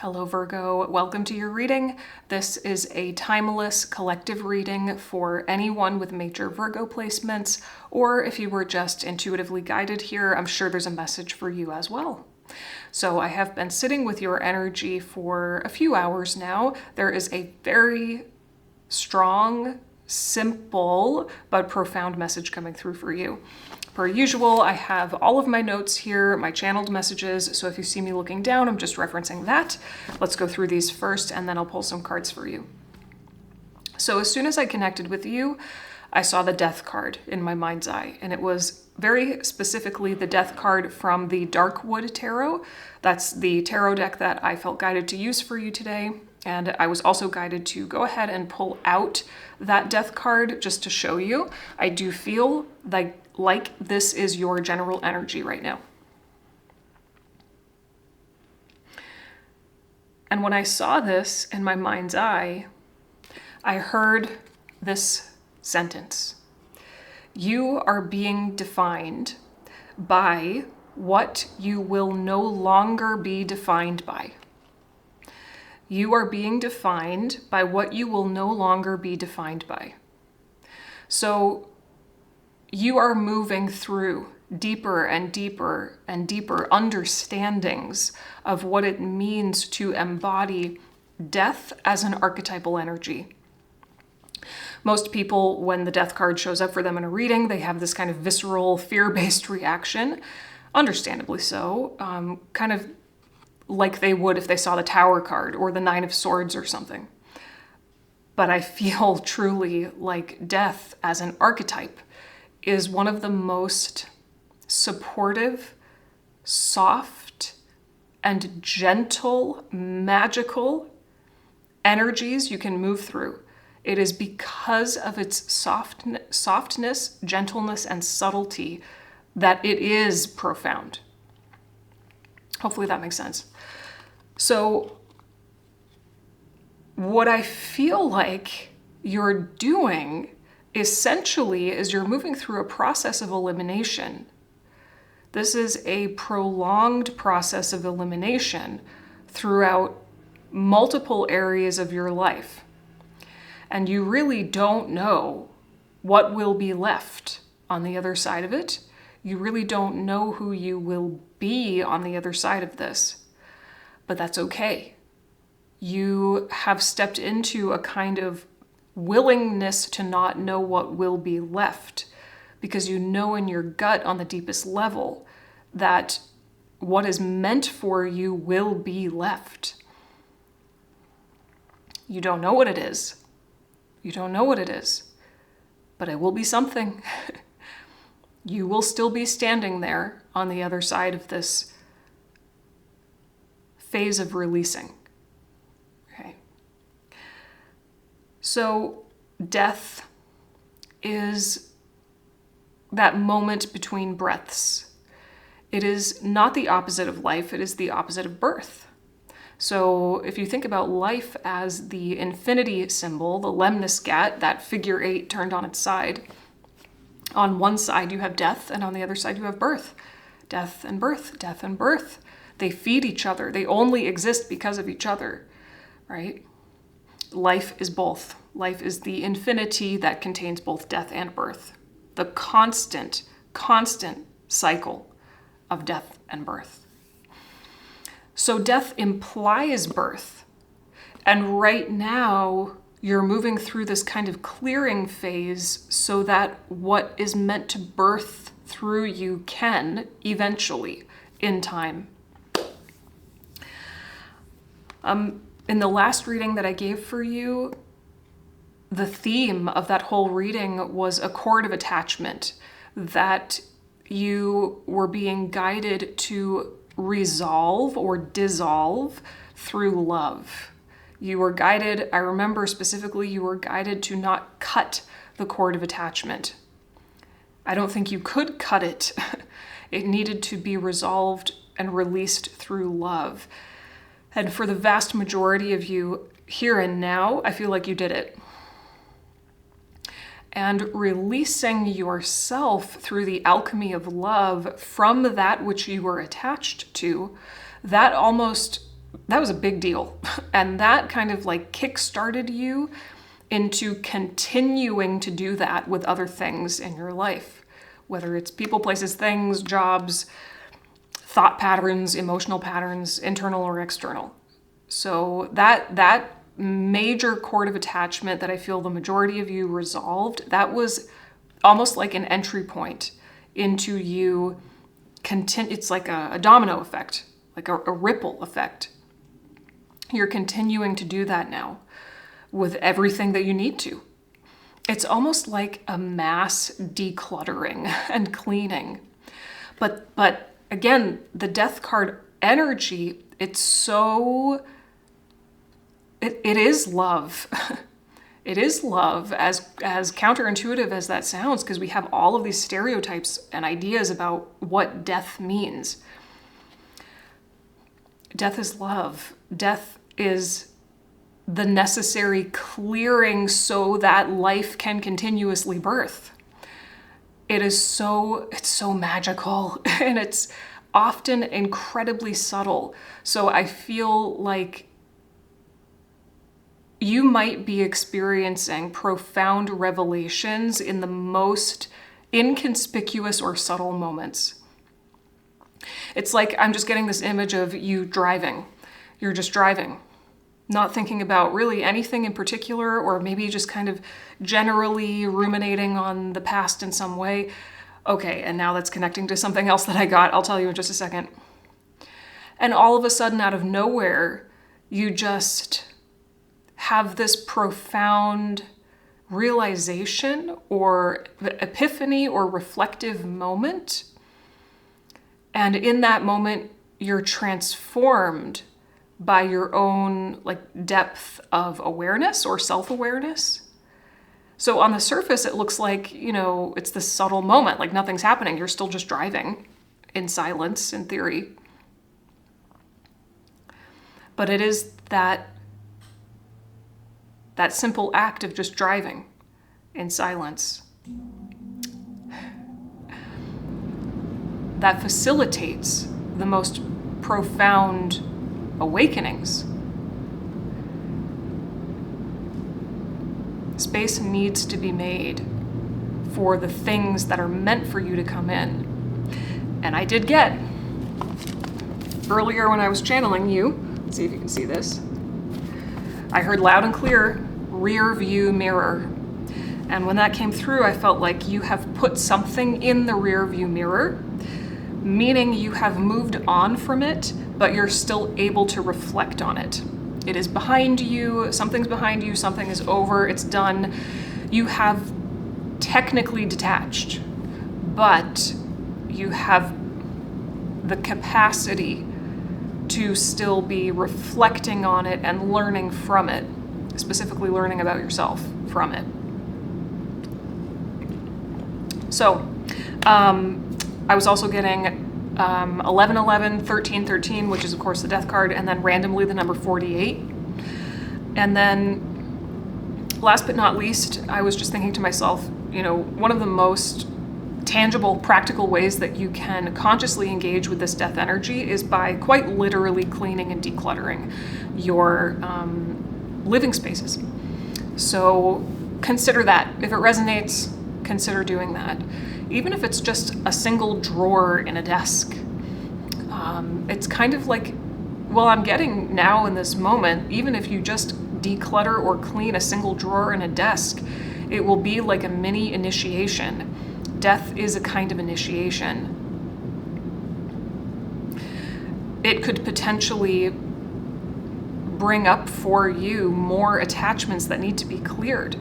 Hello Virgo, welcome to your reading. This is a timeless collective reading for anyone with major Virgo placements, or if you were just intuitively guided here, I'm sure there's a message for you as well. So I have been sitting with your energy for a few hours now. There is a very strong, simple, but profound message coming through for you. Per usual, I have all of my notes here, my channeled messages, so if you see me looking down, I'm just referencing that. Let's go through these first, and then I'll pull some cards for you. So as soon as I connected with you, I saw the Death card in my mind's eye, and it was very specifically the Death card from the Darkwood Tarot. That's the tarot deck that I felt guided to use for you today. And I was also guided to go ahead and pull out that Death card just to show you. I do feel like this is your general energy right now. And when I saw this in my mind's eye, I heard this sentence. You are being defined by what you will no longer be defined by. You are being defined by what you will no longer be defined by. So you are moving through deeper and deeper and deeper understandings of what it means to embody death as an archetypal energy. Most people, when the Death card shows up for them in a reading, they have this kind of visceral, fear-based reaction, understandably so, kind of like they would if they saw the Tower card or the Nine of Swords or something. But I feel truly like death as an archetype is one of the most supportive, soft, and gentle, magical energies you can move through. It is because of its softness, gentleness, and subtlety that it is profound. Hopefully that makes sense. So what I feel like you're doing essentially is you're moving through a process of elimination. This is a prolonged process of elimination throughout multiple areas of your life. And you really don't know what will be left on the other side of it. You really don't know who you will be on the other side of this. But that's okay. You have stepped into a kind of willingness to not know what will be left, because you know in your gut on the deepest level that what is meant for you will be left. You don't know what it is. You don't know what it is, but it will be something. You will still be standing there on the other side of this phase of releasing. Okay. So death is that moment between breaths. It is not the opposite of life, it is the opposite of birth. So if you think about life as the infinity symbol, the lemniscat, that figure 8 turned on its side, on one side you have death, and on the other side you have birth. Death and birth, death and birth. They feed each other. They only exist because of each other, right? Life is both. Life is the infinity that contains both death and birth. The constant cycle of death and birth. So death implies birth. And right now, you're moving through this kind of clearing phase so that what is meant to birth through you can eventually, in time. In the last reading that I gave for you, the theme of that whole reading was a cord of attachment that you were being guided to resolve or dissolve through love. You were guided, I remember specifically, you were guided to not cut the cord of attachment. I don't think you could cut it. It needed to be resolved and released through love. And for the vast majority of you here and now, I feel like you did it. And releasing yourself through the alchemy of love from that which you were attached to, that almost That was a big deal. And that kind of like kick-started you into continuing to do that with other things in your life, whether it's people, places, things, jobs, thought patterns, emotional patterns, internal or external. So that major cord of attachment that I feel the majority of you resolved, that was almost like an entry point into you. It's like a domino effect, like a ripple effect. You're continuing to do that now with everything that you need to. It's almost like a mass decluttering and cleaning. But again, the death card energy, it is love. It is love, as counterintuitive as that sounds, because we have all of these stereotypes and ideas about what death means. Death is love. Death is the necessary clearing so that life can continuously birth. It's so magical, and it's often incredibly subtle. So I feel like you might be experiencing profound revelations in the most inconspicuous or subtle moments. It's like I'm just getting this image of you driving. You're just driving, not thinking about really anything in particular, or maybe just kind of generally ruminating on the past in some way. Okay, and now that's connecting to something else that I got. I'll tell you in just a second. And all of a sudden, out of nowhere, you just have this profound realization or epiphany or reflective moment. And in that moment, you're transformed by your own like depth of awareness or self-awareness. So on the surface, it looks like, it's this subtle moment, like nothing's happening. You're still just driving in silence, in theory. But it is that simple act of just driving in silence that facilitates the most profound awakenings. Space needs to be made for the things that are meant for you to come in. And I did get, earlier when I was channeling you, let's see if you can see this, I heard loud and clear, rear view mirror. And when that came through, I felt like you have put something in the rear view mirror, meaning you have moved on from it, but you're still able to reflect on it. It is behind you, something's behind you, something is over, it's done. You have technically detached, but you have the capacity to still be reflecting on it and learning from it, specifically learning about yourself from it. So, I was also getting 1111, 1313, which is of course the death card, and then randomly the number 48. And then last but not least, I was just thinking to myself, one of the most tangible, practical ways that you can consciously engage with this death energy is by quite literally cleaning and decluttering your living spaces. So consider that. If it resonates, consider doing that. Even if it's just a single drawer in a desk. It's kind of like, I'm getting now in this moment, even if you just declutter or clean a single drawer in a desk, it will be like a mini initiation. Death is a kind of initiation. It could potentially bring up for you more attachments that need to be cleared.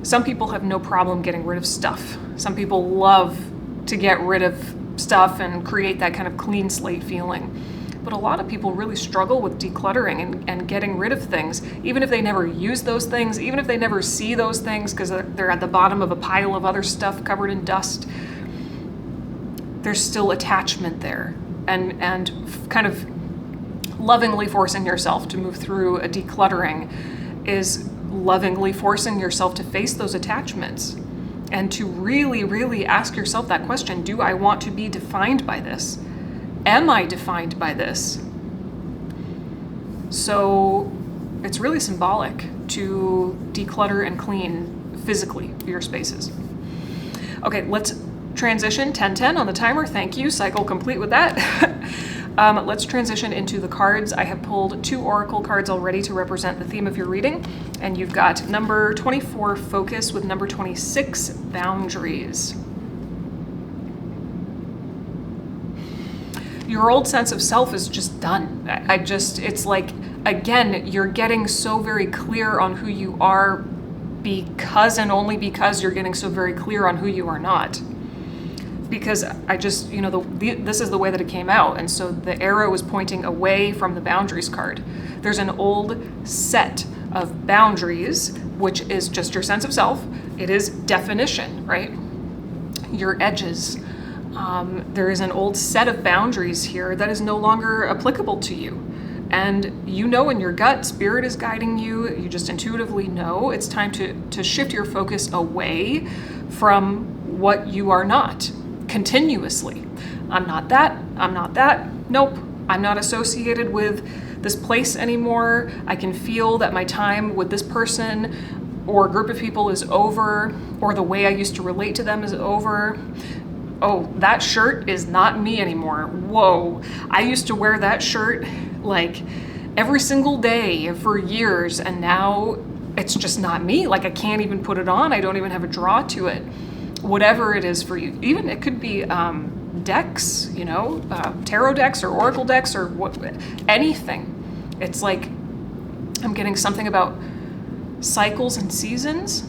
Some people have no problem getting rid of stuff. Some people love to get rid of stuff and create that kind of clean slate feeling. But a lot of people really struggle with decluttering and getting rid of things, even if they never use those things, even if they never see those things because they're at the bottom of a pile of other stuff covered in dust. There's still attachment there. And kind of lovingly forcing yourself to move through a decluttering is lovingly forcing yourself to face those attachments and to really, really ask yourself that question: do I want to be defined by this? Am I defined by this? So it's really symbolic to declutter and clean physically your spaces. Okay, let's transition. 10:10 on the timer. Thank you. Cycle complete with that. Let's transition into the cards. I have pulled 2 oracle cards already to represent the theme of your reading. And you've got number 24, focus, with number 26, boundaries. Your old sense of self is just done. It's like, again, you're getting so very clear on who you are because and only because you're getting so very clear on who you are not. Because this is the way that it came out. And so the arrow is pointing away from the boundaries card. There's an old set of boundaries, which is just your sense of self. It is definition, right? Your edges. There is an old set of boundaries here that is no longer applicable to you. And you know in your gut, spirit is guiding you. You just intuitively know it's time to shift your focus away from what you are not continuously. I'm not that. I'm not that. Nope. I'm not associated with this place anymore. I can feel that my time with this person or group of people is over, or the way I used to relate to them is over. Oh, that shirt is not me anymore. Whoa. I used to wear that shirt like every single day for years, and now it's just not me. Like, I can't even put it on. I don't even have a draw to it. Whatever it is for you. Even it could be decks, tarot decks or oracle decks or anything. It's like I'm getting something about cycles and seasons.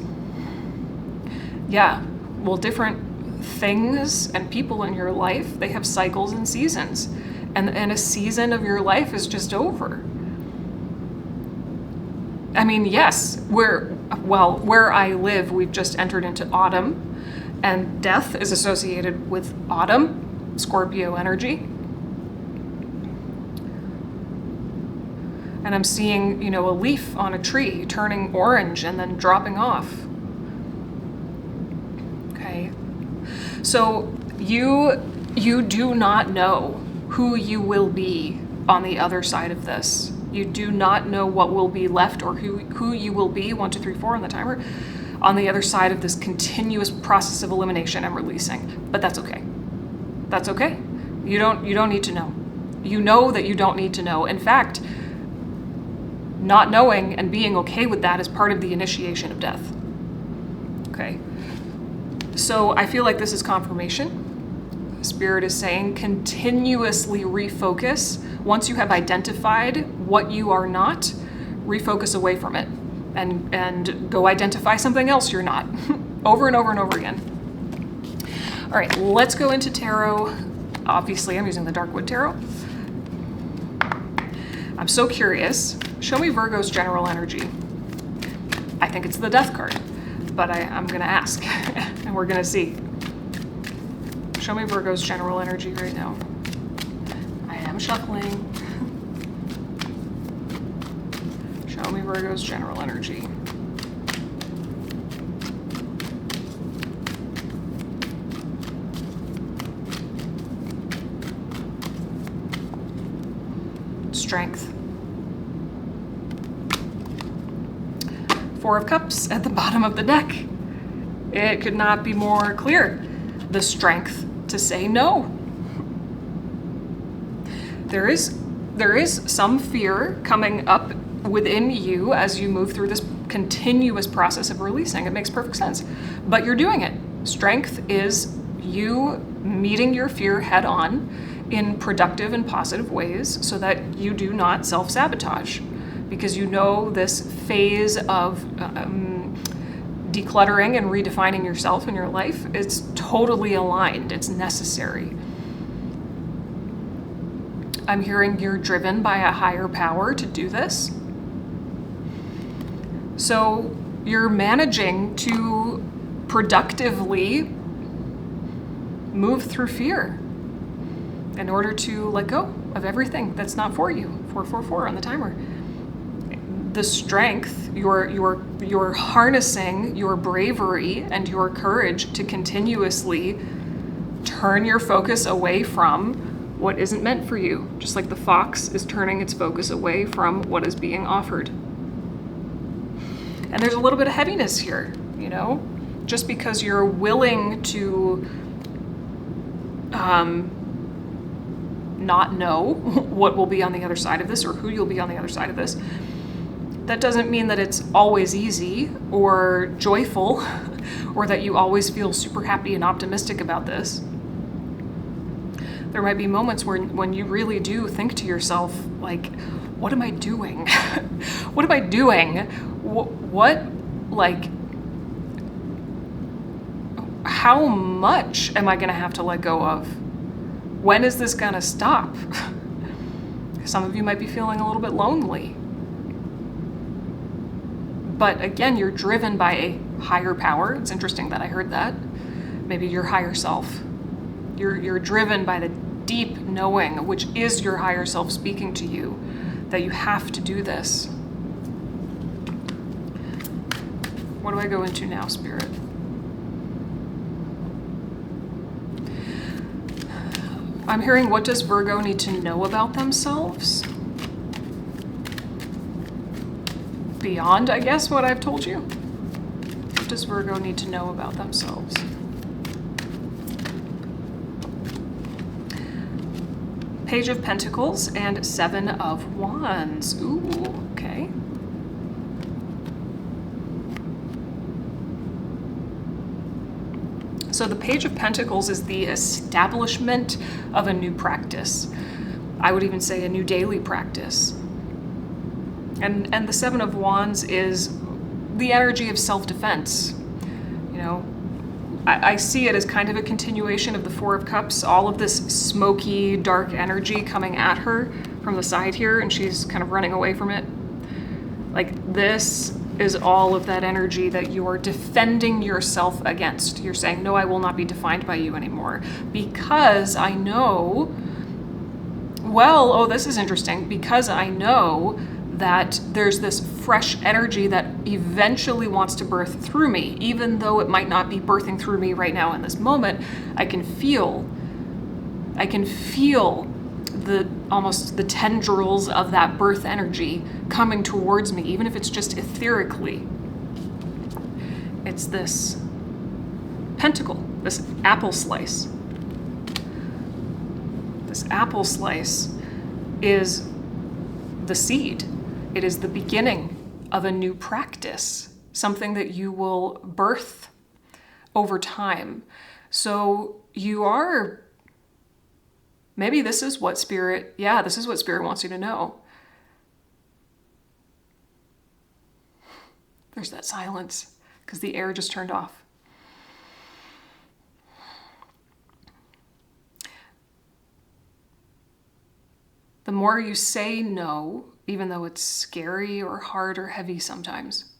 Yeah, well, different things and people in your life, they have cycles and seasons. And a season of your life is just over. I mean, yes, where I live, we've just entered into autumn, and death is associated with autumn, Scorpio energy. And I'm seeing, a leaf on a tree turning orange and then dropping off. Okay. So you do not know who you will be on the other side of this. You do not know what will be left or who you will be, 1, 2, 3, 4 on the timer, on the other side of this continuous process of elimination and releasing. But that's okay. That's okay. You don't need to know. You know that you don't need to know. In fact, not knowing and being okay with that is part of the initiation of death. Okay. So I feel like this is confirmation. Spirit is saying continuously refocus. Once you have identified what you are not, refocus away from it and go identify something else you're not over and over and over again. All right, let's go into tarot. Obviously, I'm using the Darkwood Tarot. I'm so curious. Show me Virgo's general energy. I think it's the Death card, but I'm going to ask and we're going to see. Show me Virgo's general energy right now. I am shuffling. Show me Virgo's general energy. Strength. 4 of Cups at the bottom of the deck. It could not be more clear. The strength to say no. There is some fear coming up within you as you move through this continuous process of releasing. It makes perfect sense. But you're doing it. Strength is you meeting your fear head on in productive and positive ways so that you do not self-sabotage. Because you know this phase of decluttering and redefining yourself in your life, it's totally aligned. It's necessary. I'm hearing you're driven by a higher power to do this. So you're managing to productively move through fear in order to let go of everything that's not for you. 444 on the timer. The strength, you're harnessing your bravery and your courage to continuously turn your focus away from what isn't meant for you, just like the fox is turning its focus away from what is being offered. And there's a little bit of heaviness here, you know, just because you're willing to not know what will be on the other side of this or who you'll be on the other side of this. That doesn't mean that it's always easy or joyful or that you always feel super happy and optimistic about this. There might be moments when you really do think to yourself, like, what am I doing? What am I doing? What, like, how much am I going to have to let go of? When is this going to stop? Some of you might be feeling a little bit lonely. But again, you're driven by a higher power. It's interesting that I heard that. Maybe your higher self. You're driven by the deep knowing, which is your higher self speaking to you, that you have to do this. What do I go into now, Spirit? I'm hearing, what does Virgo need to know about themselves? Beyond, I guess, what I've told you. What does Virgo need to know about themselves? Page of Pentacles and Seven of Wands. Ooh, okay. So the Page of Pentacles is the establishment of a new practice. I would even say a new daily practice. And the Seven of Wands is the energy of self-defense. You know, I see it as kind of a continuation of the Four of Cups, all of this smoky, dark energy coming at her from the side here, and she's kind of running away from it. Like, this is all of that energy that you are defending yourself against. You're saying, no, I will not be defined by you anymore, because I know, well, oh, this is interesting, because I know that there's this fresh energy that eventually wants to birth through me. Even though it might not be birthing through me right now in this moment, I can feel almost the tendrils of that birth energy coming towards me, even if it's just etherically. It's this pentacle, this apple slice. This apple slice is the seed. It is the beginning of a new practice, something that you will birth over time. So you are, maybe this is what Spirit wants you to know. There's that silence because the air just turned off. The more you say no, even though it's scary or hard or heavy sometimes,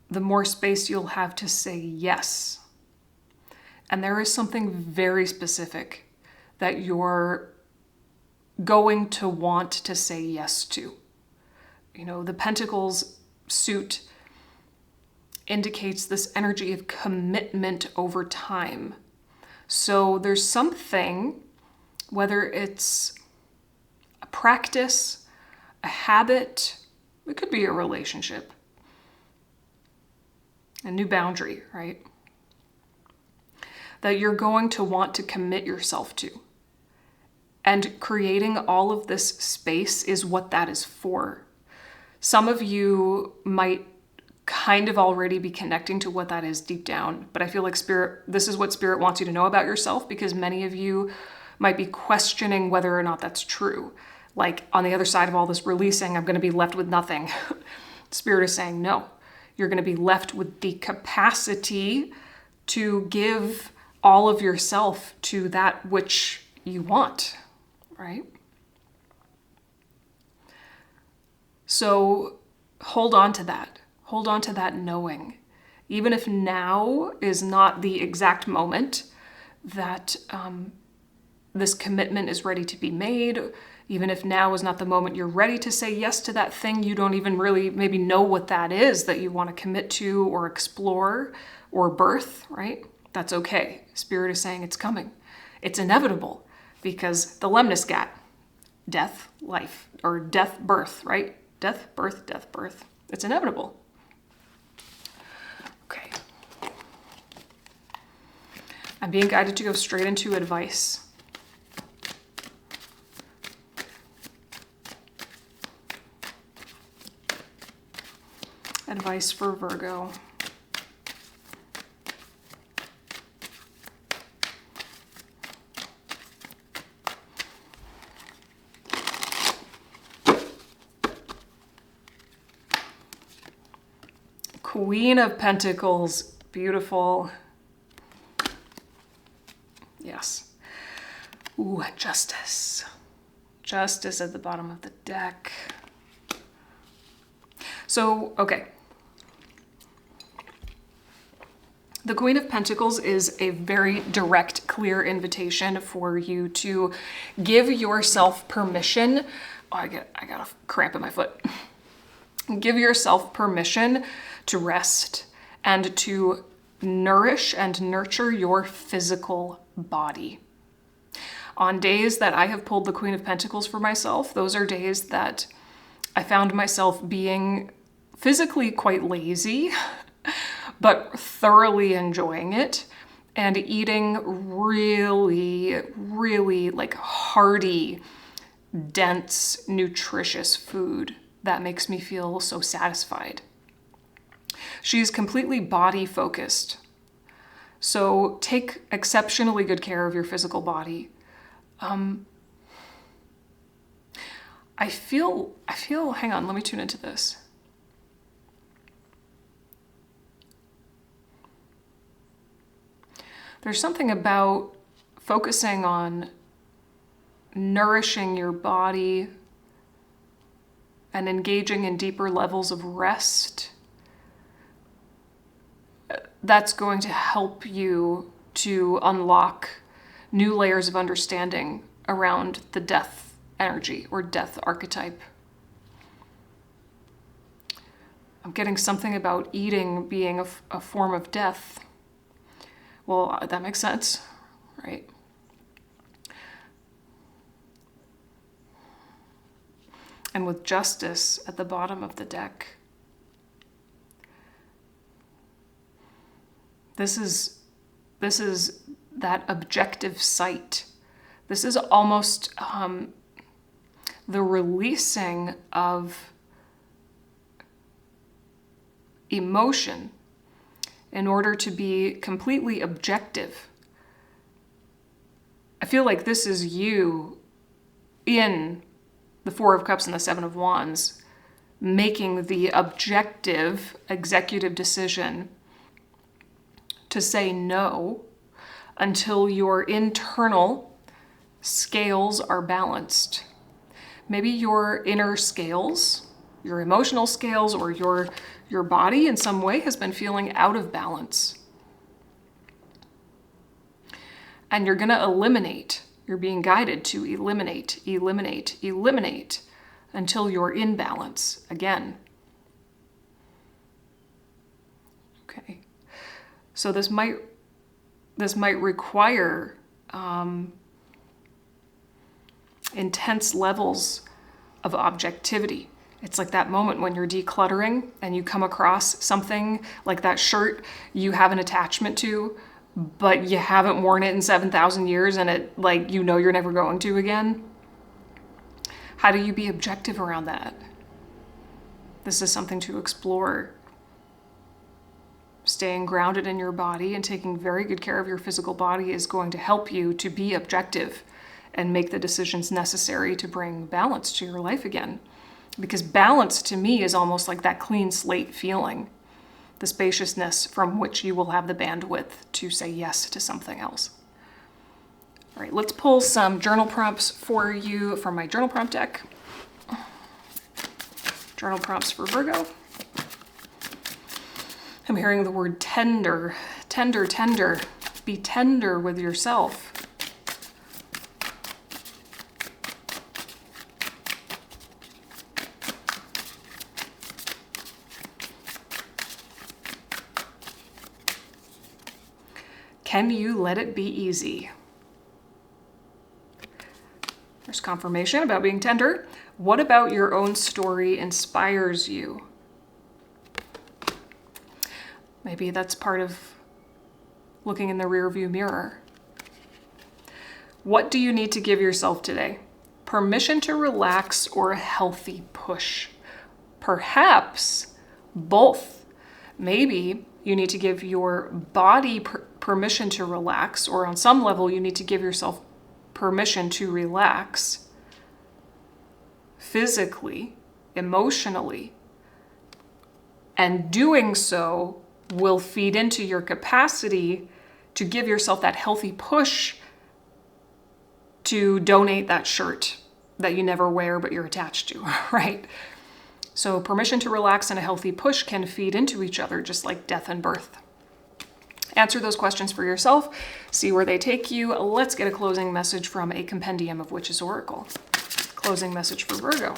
the more space you'll have to say yes. And there is something very specific that you're going to want to say yes to. You know, the Pentacles suit indicates this energy of commitment over time. So there's something, whether it's a practice, a habit, it could be a relationship, a new boundary, right? That you're going to want to commit yourself to. And creating all of this space is what that is for. Some of you might kind of already be connecting to what that is deep down, but I feel like this is what Spirit wants you to know about yourself, because many of you might be questioning whether or not that's true. Like, on the other side of all this releasing, I'm going to be left with nothing. Spirit is saying, no, you're going to be left with the capacity to give all of yourself to that which you want, right? So hold on to that. Hold on to that knowing. Even if now is not the exact moment that this commitment is ready to be made, even if now is not the moment you're ready to say yes to that thing, you don't even really maybe know what that is that you want to commit to or explore or birth, right? That's okay. Spirit is saying it's coming. It's inevitable. because the lemniscat, death, life, or death, birth, right? Death, birth, death, birth. It's inevitable. Okay. I'm being guided to go straight into advice. Advice for Virgo. Queen of Pentacles, beautiful. Yes. Ooh, Justice. Justice at the bottom of the deck. So, okay. The Queen of Pentacles is a very direct, clear invitation for you to give yourself permission. Oh, I got a cramp in my foot. Give yourself permission to rest and to nourish and nurture your physical body. On days that I have pulled the Queen of Pentacles for myself, those are days that I found myself being physically quite lazy, but thoroughly enjoying it and eating really, really like hearty, dense, nutritious food that makes me feel so satisfied. She's completely body focused. So take exceptionally good care of your physical body. I feel, hang on, let me tune into this. There's something about focusing on nourishing your body and engaging in deeper levels of rest that's going to help you to unlock new layers of understanding around the death energy or death archetype. I'm getting something about eating being a form of death. Well, that makes sense, right? And with Justice at the bottom of the deck, this is that objective sight. This is almost the releasing of emotion in order to be completely objective. I feel like this is you in the Four of Cups and the Seven of Wands, making the objective executive decision to say no until your internal scales are balanced. Maybe your inner scales, your emotional scales, or your body in some way has been feeling out of balance. And you're gonna eliminate. You're being guided to eliminate until you're in balance again. Okay. So this might require intense levels of objectivity. It's like that moment when you're decluttering and you come across something like that shirt you have an attachment to, but you haven't worn it in 7,000 years and it, like, you know you're never going to again. How do you be objective around that? This is something to explore. Staying grounded in your body and taking very good care of your physical body is going to help you to be objective and make the decisions necessary to bring balance to your life again. Because balance to me is almost like that clean slate feeling, the spaciousness from which you will have the bandwidth to say yes to something else. All right, let's pull some journal prompts for you from my journal prompt deck. Journal prompts for Virgo. I'm hearing the word tender, tender, tender. Be tender with yourself. Can you let it be easy? There's confirmation about being tender. What about your own story inspires you? Maybe that's part of looking in the rearview mirror. What do you need to give yourself today? Permission to relax or a healthy push? Perhaps both. Maybe you need to give your body permission to relax, or on some level you need to give yourself permission to relax physically, emotionally, and doing so will feed into your capacity to give yourself that healthy push to donate that shirt that you never wear but you're attached to, right? So permission to relax and a healthy push can feed into each other, just like death and birth. Answer those questions for yourself, see where they take you. Let's get a closing message from a compendium of Witch's Oracle. Closing message for Virgo.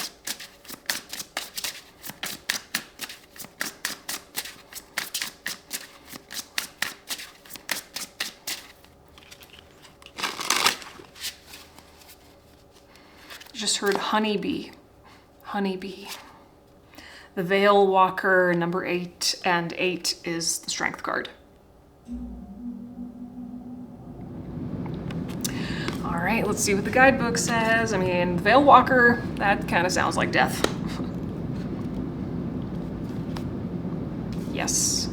Just heard honeybee. Honeybee. The Veil Walker, number 8, and 8 is the Strength card. All right, let's see what the guidebook says. I mean, Veil Walker, that kind of sounds like death. Yes.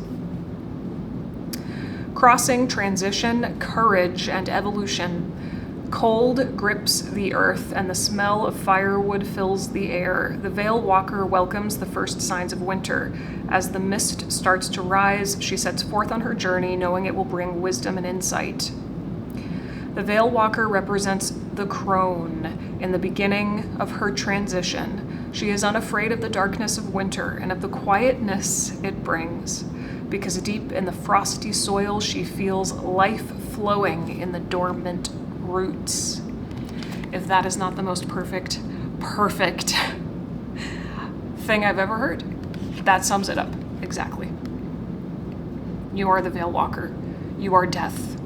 Crossing, transition, courage, and evolution. Cold grips the earth, and the smell of firewood fills the air. The Veil Walker welcomes the first signs of winter. As the mist starts to rise, she sets forth on her journey, knowing it will bring wisdom and insight. The Veil Walker represents the crone in the beginning of her transition. She is unafraid of the darkness of winter and of the quietness it brings, because deep in the frosty soil she feels life flowing in the dormant roots. If that is not the most perfect thing I've ever heard, that sums it up exactly. You are the Veil Walker. You are death.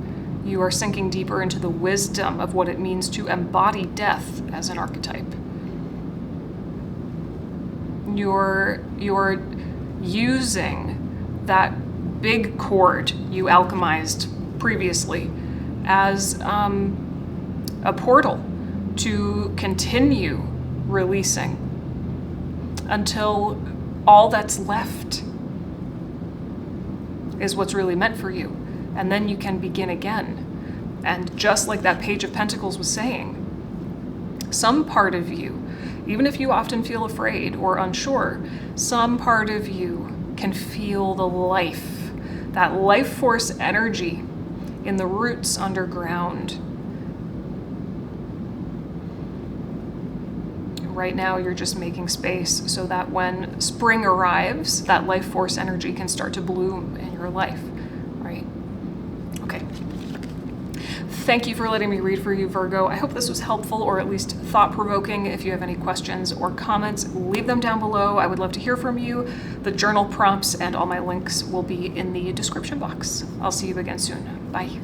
You are sinking deeper into the wisdom of what it means to embody death as an archetype. You're using that big cord you alchemized previously as a portal to continue releasing until all that's left is what's really meant for you. And then you can begin again. And just like that Page of Pentacles was saying, some part of you, even if you often feel afraid or unsure, some part of you can feel the life, that life force energy in the roots underground. Right now, you're just making space so that when spring arrives, that life force energy can start to bloom in your life, right? Okay. Thank you for letting me read for you, Virgo. I hope this was helpful or at least thought-provoking. If you have any questions or comments, leave them down below. I would love to hear from you. The journal prompts and all my links will be in the description box. I'll see you again soon. Bye.